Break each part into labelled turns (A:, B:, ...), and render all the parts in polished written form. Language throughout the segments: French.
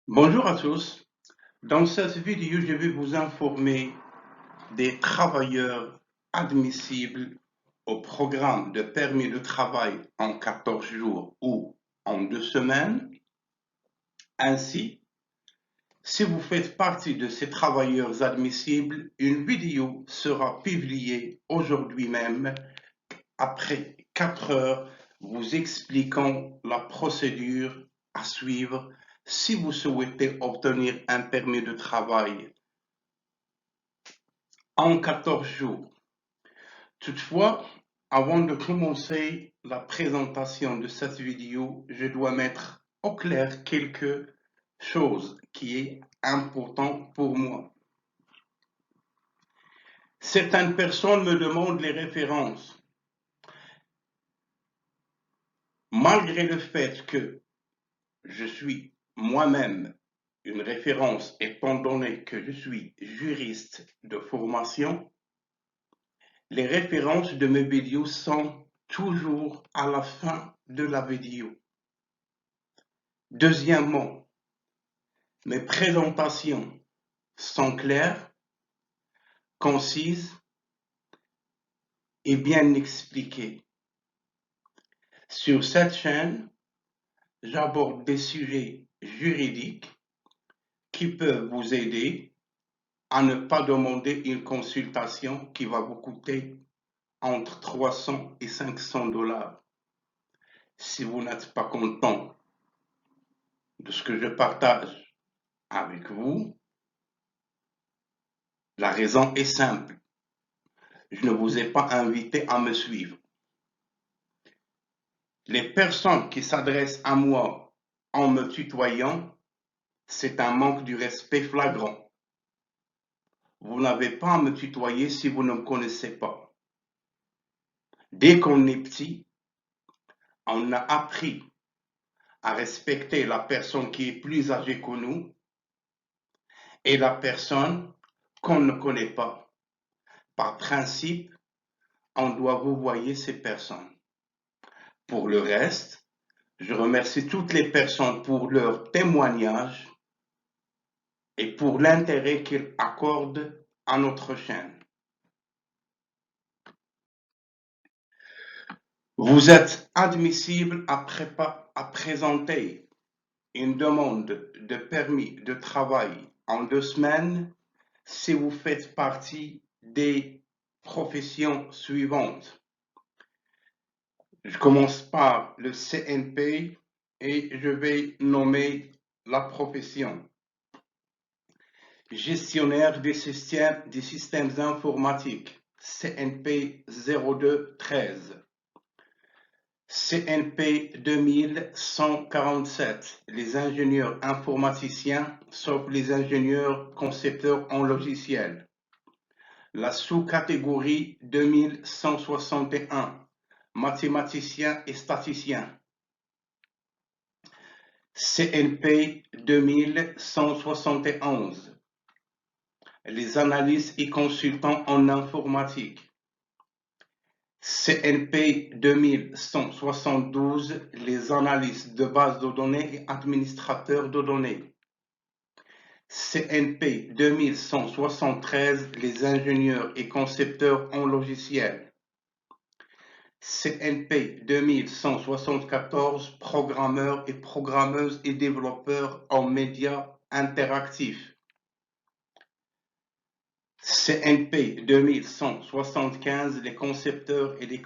A: Bonjour à tous. Dans cette vidéo, je vais vous informer des travailleurs admissibles au programme de permis de travail en 14 jours ou en 2 semaines. Ainsi, si vous faites partie de ces travailleurs admissibles, une vidéo sera publiée aujourd'hui même après 4 heures vous expliquant la procédure à suivre si vous souhaitez obtenir un permis de travail en 14 jours. Toutefois, avant de commencer la présentation de cette vidéo, je dois mettre au clair quelque chose qui est important pour moi. Certaines personnes me demandent les références. Malgré le fait que je suis moi-même une référence étant donné que je suis juriste de formation, les références de mes vidéos sont toujours à la fin de la vidéo. Deuxièmement, mes présentations sont claires, concises et bien expliquées. Sur cette chaîne, j'aborde des sujets juridiques qui peuvent vous aider à ne pas demander une consultation qui va vous coûter entre 300 et 500 $. Si vous n'êtes pas content de ce que je partage avec vous, la raison est simple. Je ne vous ai pas invité à me suivre. Les personnes qui s'adressent à moi en me tutoyant, c'est un manque de respect flagrant. Vous n'avez pas à me tutoyer si vous ne me connaissez pas. Dès qu'on est petit, on a appris à respecter la personne qui est plus âgée que nous et la personne qu'on ne connaît pas. Par principe, on doit vous voyer ces personnes. Pour le reste, je remercie toutes les personnes pour leur témoignage et pour l'intérêt qu'ils accordent à notre chaîne. Vous êtes admissible à présenter une demande de permis de travail en 2 semaines si vous faites partie des professions suivantes. Je commence par le CNP et je vais nommer la profession. Gestionnaire des systèmes informatiques, CNP 0213. CNP 2147, les ingénieurs informaticiens, sauf les ingénieurs concepteurs en logiciel. La sous-catégorie 2161, mathématiciens et statisticiens. CNP 2171, les analystes et consultants en informatique. CNP 2172, les analystes de bases de données et administrateurs de données. CNP 2173, les ingénieurs et concepteurs en logiciel. CNP 2174, programmeurs et programmeuses et développeurs en médias interactifs. CNP 2175, les concepteurs et les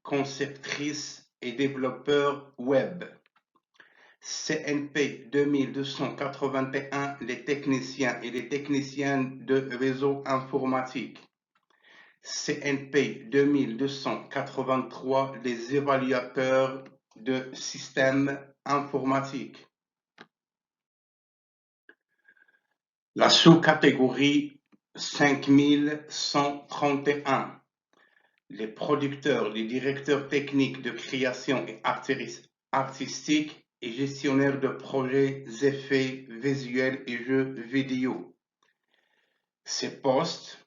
A: conceptrices et développeurs web. CNP 2281, les techniciens et les techniciennes de réseau informatique. CNP 2283, les évaluateurs de systèmes informatiques. La sous-catégorie 5131, les producteurs, les directeurs techniques de création et artistique et gestionnaires de projets, effets visuels et jeux vidéo. Ces postes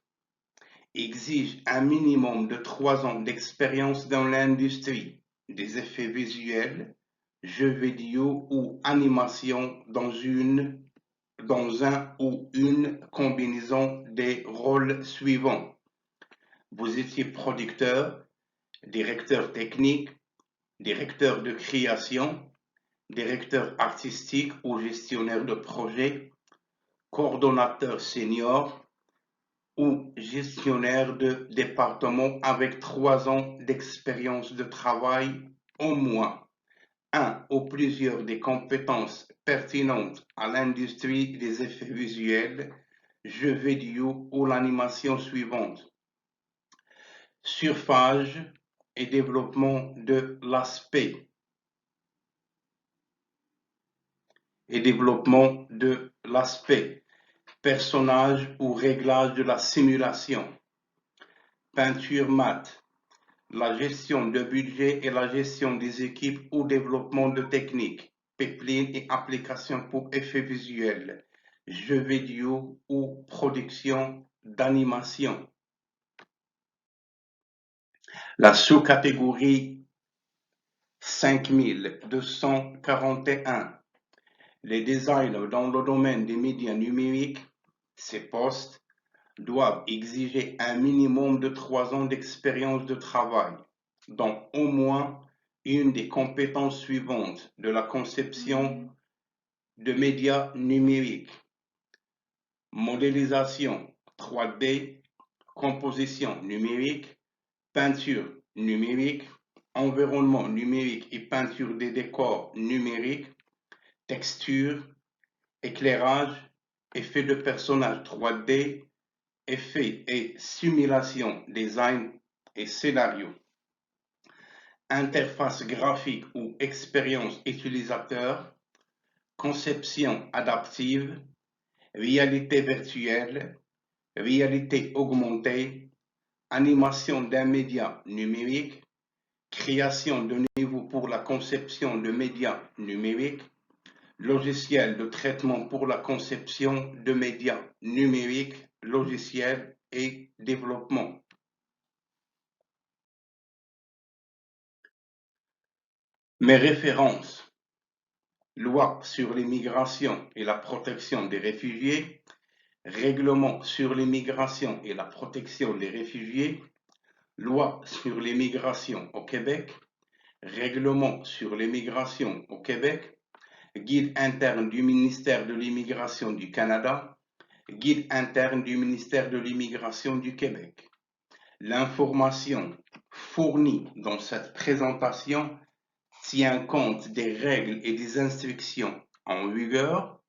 A: exigent un minimum de 3 ans d'expérience dans l'industrie des effets visuels, jeux vidéo ou animation dans un ou une combinaison des rôles suivants. Vous étiez producteur, directeur technique, directeur de création, directeur artistique ou gestionnaire de projet, coordonnateur senior ou gestionnaire de département avec 3 ans d'expérience de travail au moins. Un ou plusieurs des compétences pertinentes à l'industrie des effets visuels, jeux vidéo ou l'animation suivante. Surfage et développement de l'aspect. Personnage ou réglage de la simulation. Peinture mat. La gestion de budget et la gestion des équipes ou développement de techniques, pipeline et applications pour effets visuels, jeux vidéo ou production d'animation. La sous-catégorie 5241. Les designers dans le domaine des médias numériques, ces postes, doivent exiger un minimum de 3 ans d'expérience de travail, dont au moins une des compétences suivantes de la conception de médias numériques: modélisation 3D, composition numérique, peinture numérique, environnement numérique et peinture des décors numériques, texture, éclairage, effet de personnage 3D, effets et simulation, design et scénario. Interface graphique ou expérience utilisateur, conception adaptive, réalité virtuelle, réalité augmentée, animation d'un média numérique, création de niveaux pour la conception de médias numériques, logiciel de traitement pour la conception de médias numériques, logiciel et développement. Mes références: Loi sur l'immigration et la protection des réfugiés, Règlement sur l'immigration et la protection des réfugiés, Loi sur l'immigration au Québec, Règlement sur l'immigration au Québec, Guide interne du ministère de l'Immigration du Canada, Guide interne du ministère de l'Immigration du Québec. L'information fournie dans cette présentation tient compte des règles et des instructions en vigueur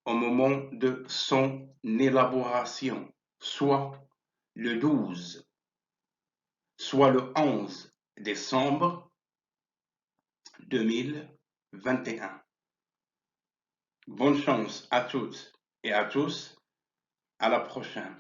A: au moment de son élaboration, soit le 11 décembre 2021. Bonne chance à toutes et à tous. À la prochaine.